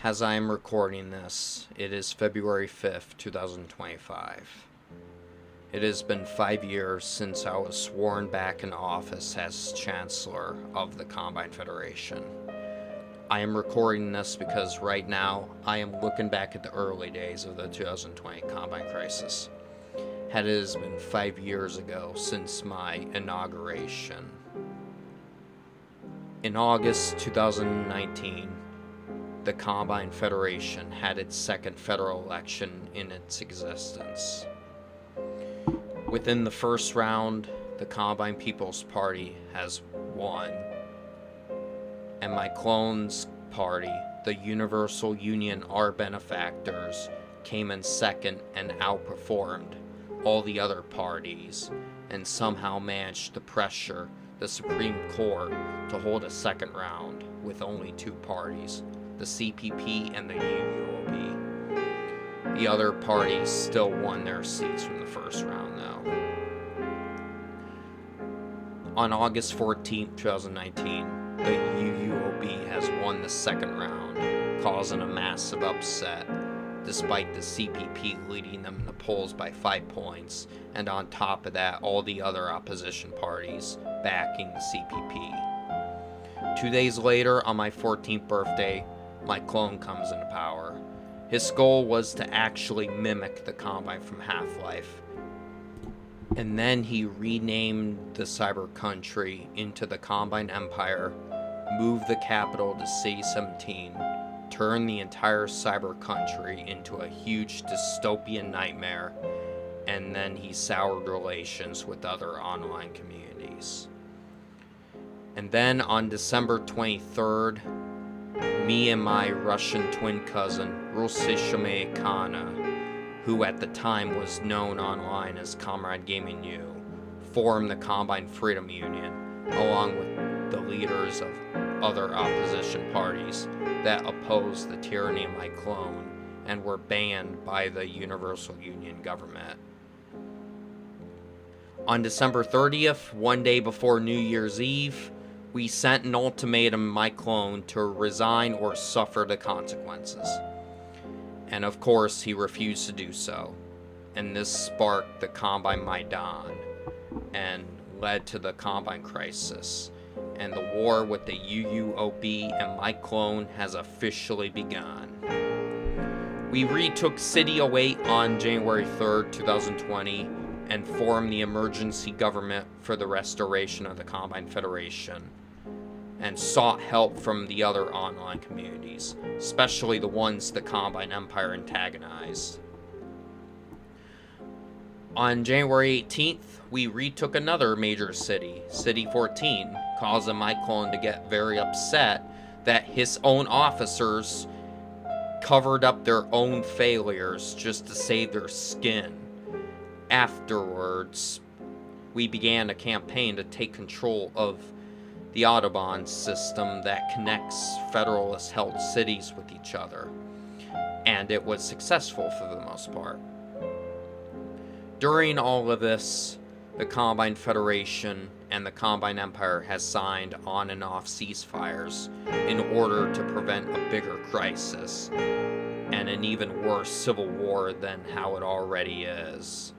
As I am recording this, it is February 5th, 2025. It has been 5 years since I was sworn back in office as Chancellor of the Combine Federation. I am recording this because right now I am looking back at the early days of the 2020 Combine crisis. It has been 5 years ago since my inauguration. In August 2019, the Combine Federation had its second federal election in its existence. Within the first round, the Combine People's Party has won, and my clone's party, the Universal Union Our Benefactors, came in second and outperformed all the other parties, and somehow managed to pressure the Supreme Court to hold a second round with only two parties, the CPP and the UUOB. The other parties still won their seats from the first round, though. On August 14, 2019, the UUOB has won the second round, causing a massive upset, despite the CPP leading them in the polls by 5 points, and on top of that, all the other opposition parties backing the CPP. 2 days later, on my 14th birthday, my clone comes into power. His goal was to actually mimic the Combine from Half-Life. And then he renamed the cyber country into the Combine Empire, moved the capital to City 17, turned the entire cyber country into a huge dystopian nightmare, and then he soured relations with other online communities. And then on December 23rd, me and my Russian twin cousin, Rusisha Kana, who at the time was known online as Comrade Gaming U, formed the Combine Freedom Union, along with the leaders of other opposition parties that opposed the tyranny of my clone and were banned by the Universal Union government. On December 30th, one day before New Year's Eve, we sent an ultimatum to my clone to resign or suffer the consequences. And of course, he refused to do so. And this sparked the Combine Maidan and led to the Combine crisis. And the war with the UUOB and my clone has officially begun. We retook City 08 on January 3rd, 2020, and formed the emergency government for the restoration of the Combine Federation, and sought help from the other online communities, especially the ones the Combine Empire antagonized. On January 18th, we retook another major city, City 14, causing my clone to get very upset that his own officers covered up their own failures just to save their skin. Afterwards, we began a campaign to take control of the Autobahn system that connects Federalist-held cities with each other, and it was successful for the most part. During all of this, the Combine Federation and the Combine Empire has signed on and off ceasefires in order to prevent a bigger crisis and an even worse civil war than how it already is.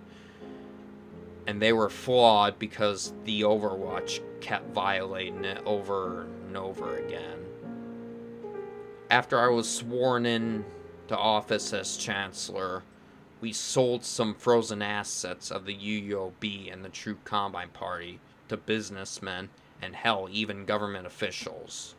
And they were flawed because the Overwatch kept violating it over and over again. After I was sworn in to office as Chancellor, we sold some frozen assets of the UUOB and the True Combine Party to businessmen and hell, even government officials.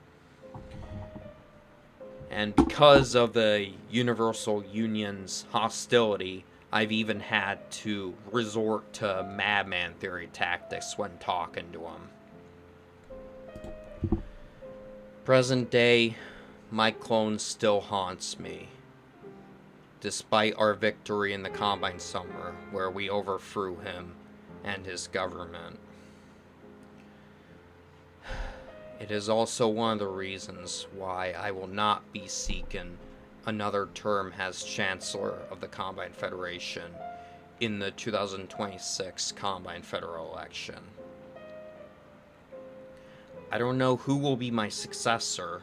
And because of the Universal Union's hostility, I've even had to resort to madman theory tactics when talking to them. Present day, my clone still haunts me, despite our victory in the Combine Summer, where we overthrew him and his government. It is also one of the reasons why I will not be seeking another term as Chancellor of the Combine Federation in the 2026 Combine Federal election. I don't know who will be my successor,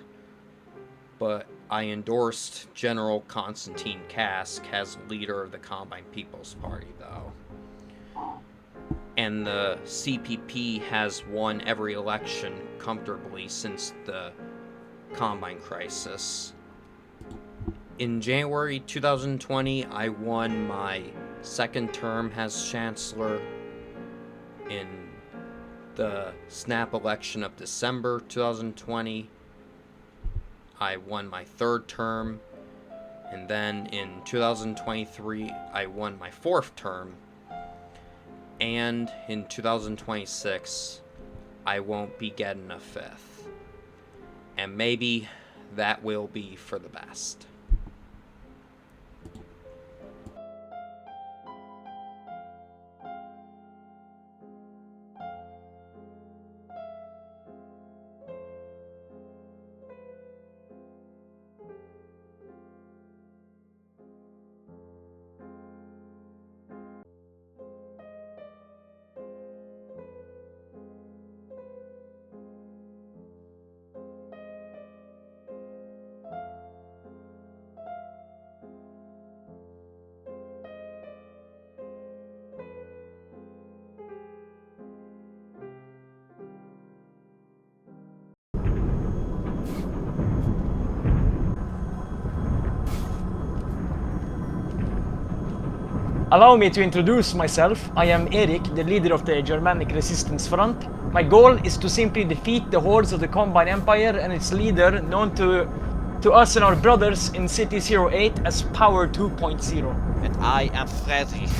but I endorsed General Konstantin Kask as leader of the Combine People's Party, though. And the CPP has won every election comfortably since the Combine crisis. In January 2020, I won my second term as Chancellor. In the snap election of December 2020, I won my third term. And then in 2023, I won my fourth term. And in 2026, I won't be getting a fifth. And maybe that will be for the best. Allow me to introduce myself. I am Erik, the leader of the Germanic Resistance Front. My goal is to simply defeat the hordes of the Combine Empire and its leader, known to us and our brothers in City 08 as Power 2.0. And I am Frederick,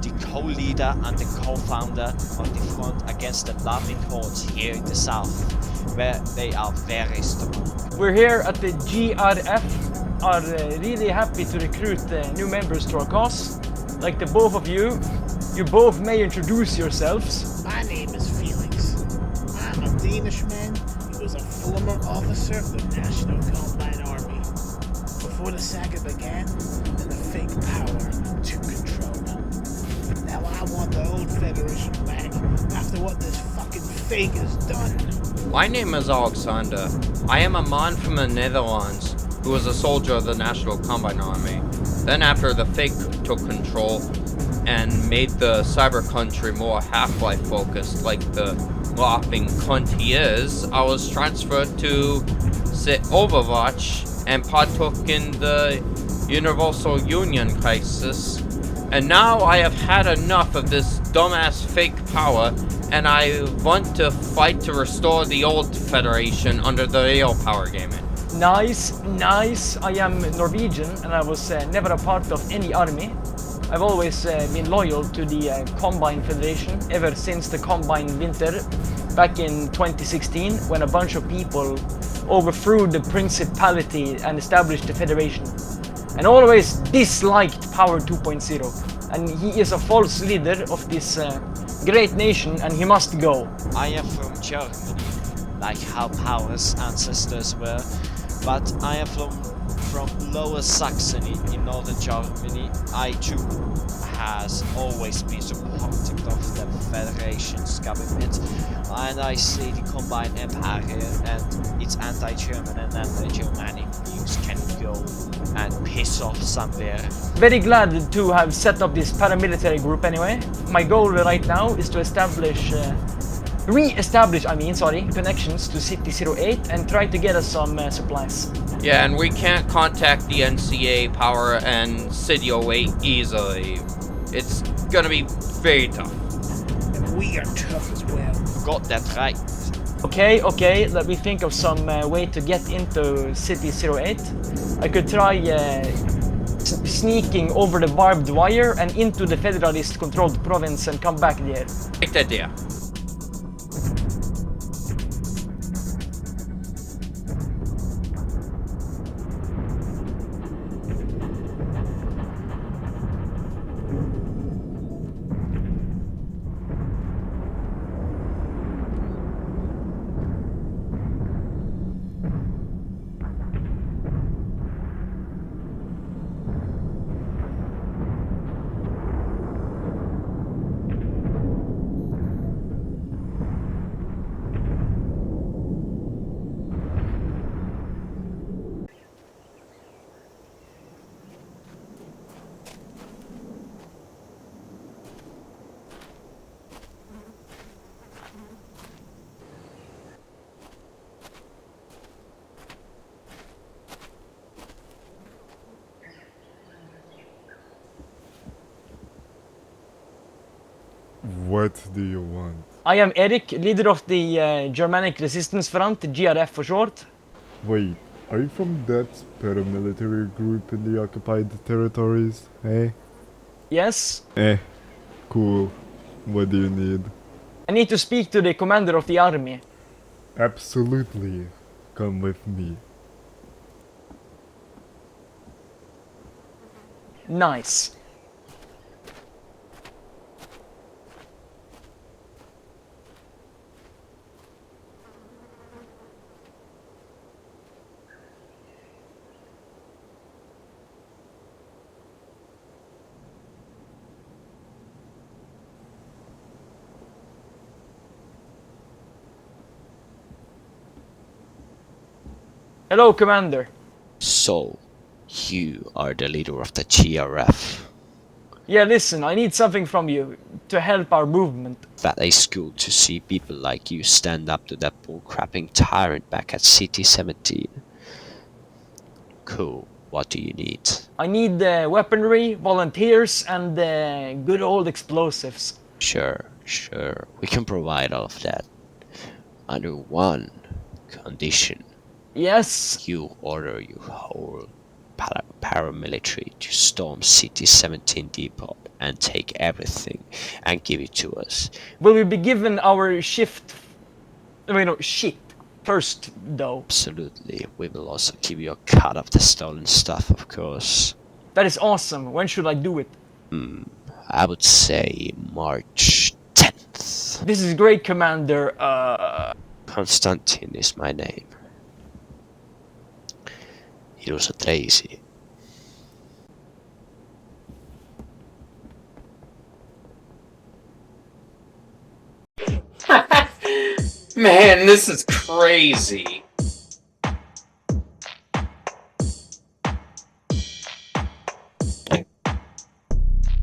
the co-leader and the co-founder of the front against the laughing hordes here in the south, where they are very strong. We're here at the GRF, are really happy to recruit new members to our cause. Like the both of you both may introduce yourselves. My name is Felix. I'm a Danish man who was a former officer of the National Combine Army. Before the saga began, and the fake power took control. Now I want the old Federation back after what this fucking fake has done. My name is Alexander. I am a man from the Netherlands who was a soldier of the National Combine Army. Then after the fake took control and made the cyber country more Half-Life focused like the laughing cunt he is, I was transferred to Overwatch and partook in the Universal Union crisis. And now I have had enough of this dumbass fake power, and I want to fight to restore the old Federation under the real power gaming. Nice. I am Norwegian and I was never a part of any army. I've always been loyal to the Combine Federation ever since the Combine Winter back in 2016, when a bunch of people overthrew the Principality and established the Federation. And always disliked Power 2.0. And he is a false leader of this great nation and he must go. I am from Germany, like how Power's ancestors were. But I am from Lower Saxony in northern Germany. I too has always been supportive of the Federation's government, and I see the Combined Empire and its anti-German and anti-Germanic views can go and piss off somewhere. Very glad to have set up this paramilitary group anyway. My goal right now is to re-establish connections to City 08 and try to get us some supplies. Yeah, and we can't contact the NCA Power and City 08 easily. It's gonna be very tough. And we are tough as well. Got that right. Okay, let me think of some way to get into City 08. I could try sneaking over the barbed wire and into the Federalist-controlled province and come back there. Great idea. What do you want? I am Erik, leader of the Germanic Resistance Front, GRF for short. Wait, are you from that paramilitary group in the occupied territories, eh? Yes? Cool. What do you need? I need to speak to the commander of the army. Absolutely. Come with me. Nice. Hello, Commander. So, you are the leader of the GRF. Yeah, listen, I need something from you to help our movement. That is good to see people like you stand up to that bullcrapping tyrant back at City 17. Cool. What do you need? I need weaponry, volunteers, and good old explosives. Sure. We can provide all of that. Under one condition. Yes? You order your whole paramilitary to storm City 17 depot and take everything and give it to us. Will we be given our shit first, though? Absolutely. We will also give you a cut of the stolen stuff, of course. That is awesome. When should I do it? I would say March 10th. This is great, Commander. Konstantin is my name. Ilusat reisi. Man, this is crazy.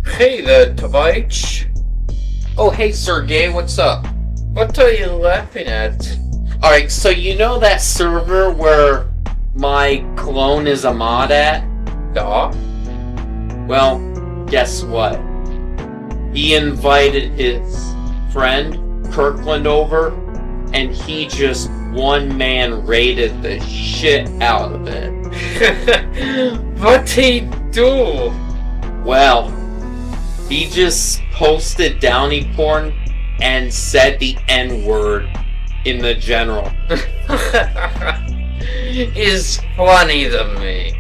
Hey there, Tavich. Oh, hey, Sergey, what's up? What are you laughing at? Alright, so you know that server where my clone is a mod at? Yeah. Well, guess what? He invited his friend, Kirkland, over, and he just one-man raided the shit out of it. What'd he do? Well, he just posted Downy porn and said the N-word in the general. Is funny to me.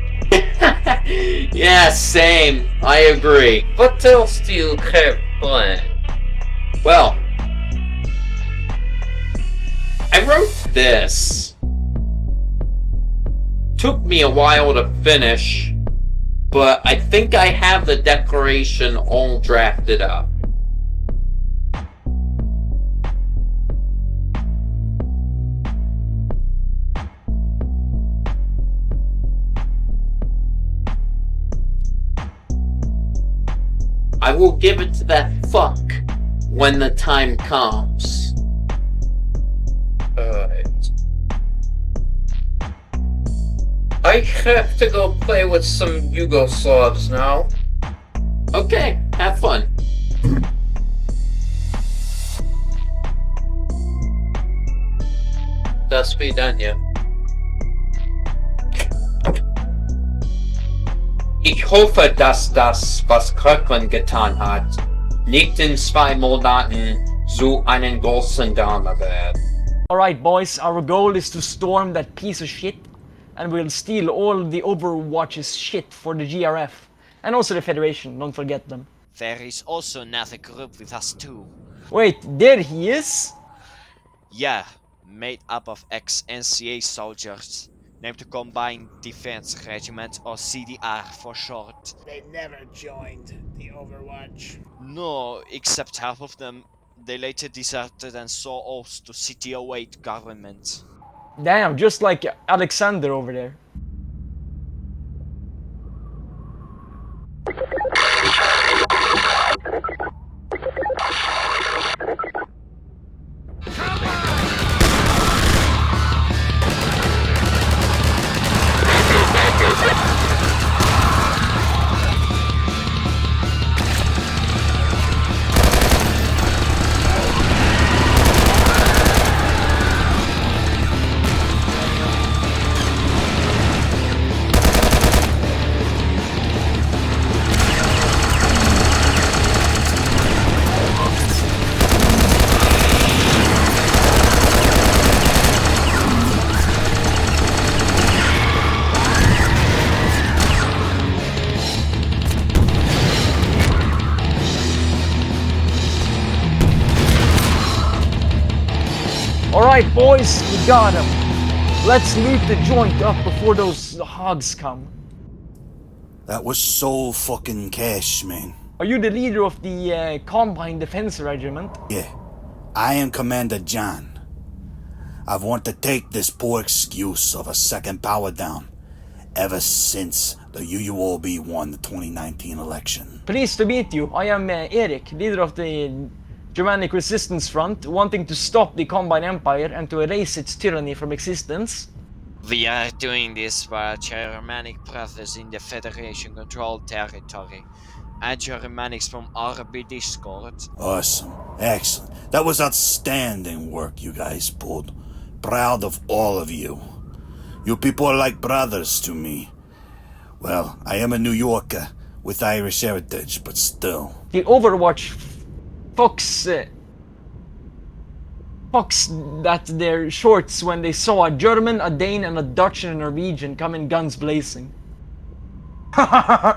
Yeah, same. I agree. What else do you have planned? Well, I wrote this. Took me a while to finish, but I think I have the declaration all drafted up. I will give it to that fuck when the time comes. I have to go play with some Yugoslavs now. Okay, have fun. До свидания. Ich hoffe, dass das, was Kirkland getan hat, nicht in 2 Monaten zu einen großen Drama wird. Alright, boys, our goal is to storm that piece of shit, and we'll steal all the Overwatch's shit for the GRF. And also the Federation, don't forget them. There is also another group with us too. Wait, there he is? Yeah, made up of ex-NCA soldiers, named the Combined Defense Regiment, or CDR for short. They never joined the Overwatch. No, except half of them. They later deserted and saw oaths to City 08 government. Damn, just like Alexander over there. Alright boys, we got him. Let's loot the joint up before those hogs come. That was so fucking cash, man. Are you the leader of the Combine Defense Regiment? Yeah, I am Commander John. I've wanted to take this poor excuse of a second power down ever since the UUOB won the 2019 election. Pleased to meet you. I am Erik, leader of the Germanic Resistance Front, wanting to stop the Combine Empire and to erase its tyranny from existence. We are doing this via Germanic brothers in the Federation-controlled territory, and Germanics from RB Discord. Awesome. Excellent. That was outstanding work you guys pulled. Proud of all of you. You people are like brothers to me. Well, I am a New Yorker with Irish heritage, but still. The Overwatch fucks that their shorts when they saw a German, a Dane, and a Dutch and a Norwegian come in guns blazing.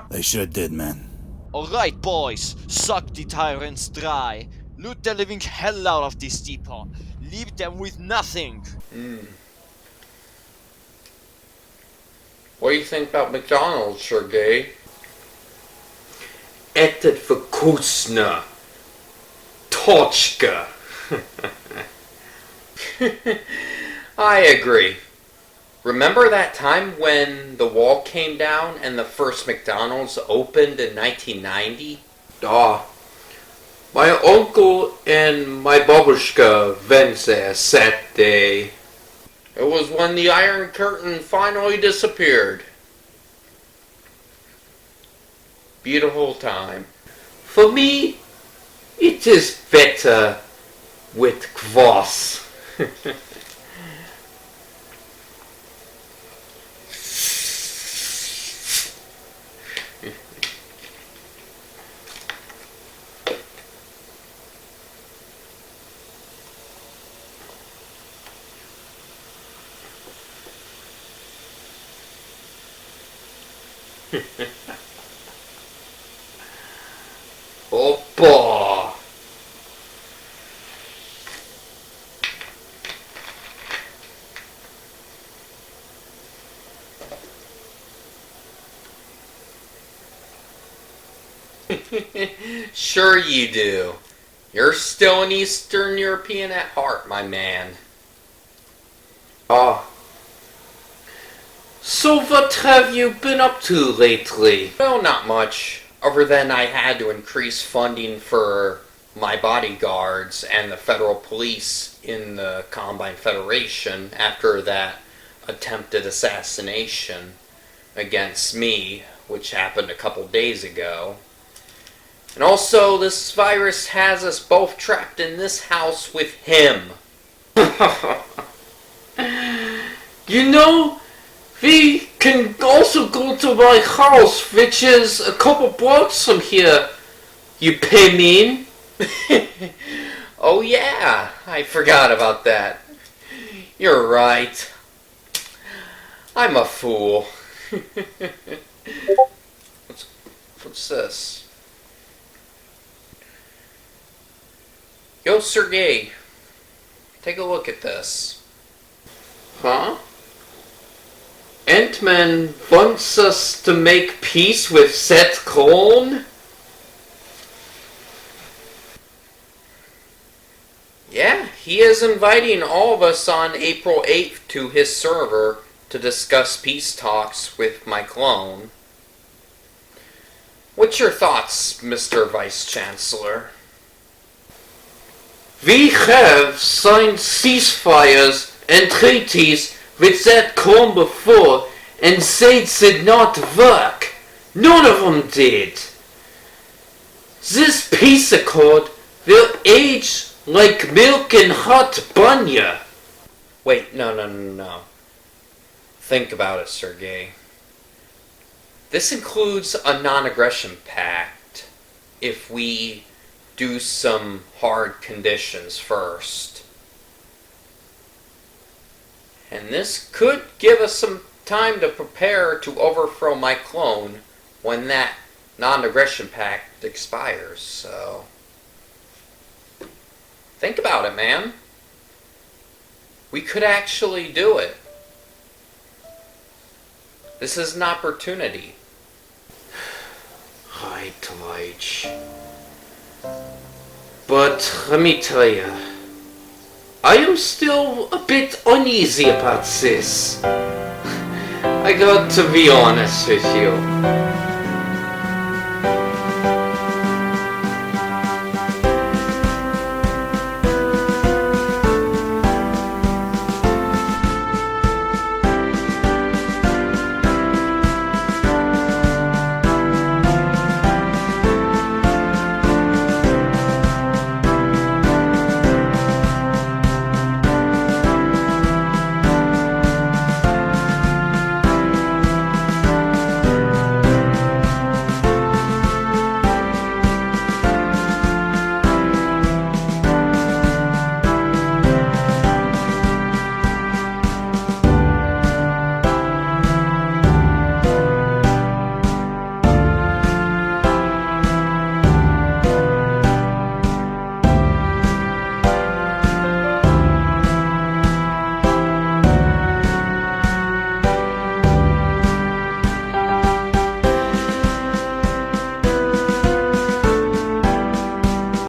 They sure did, man. Alright boys, suck the tyrants dry. Loot the living hell out of this depot. Leave them with nothing. What do you think about McDonald's, Sergey? Etet vkusno. Tochka. I agree. Remember that time when the wall came down and the first McDonald's opened in 1990? My uncle and my babushka went there that day. It was when the Iron Curtain finally disappeared. Beautiful time. For me, it is better with kvass. Oppa! Sure you do. You're still an Eastern European at heart, my man. So what have you been up to lately? Well, not much. Other than I had to increase funding for my bodyguards and the federal police in the Combine Federation after that attempted assassination against me, which happened a couple days ago. And also, this virus has us both trapped in this house with him. You know, we can also go to my house, which is a couple blocks from here. You pay mean? Oh yeah, I forgot about that. You're right. I'm a fool. What's this? Yo, Sergey, take a look at this. Huh? Ant-Man wants us to make peace with Seth Cohn? Yeah, he is inviting all of us on April 8th to his server to discuss peace talks with my clone. What's your thoughts, Mr. Vice Chancellor? We have signed ceasefires and treaties with that Cohn before, and they did not work. None of them did. This peace accord will age like milk in hot banya. Wait, no. Think about it, Sergey. This includes a non-aggression pact if we do some hard conditions first. And this could give us some time to prepare to overthrow my clone when that non-aggression pact expires, so think about it, man. We could actually do it. This is an opportunity. Hi, Deutsch. But let me tell you, I am still a bit uneasy about this. I got to be honest with you.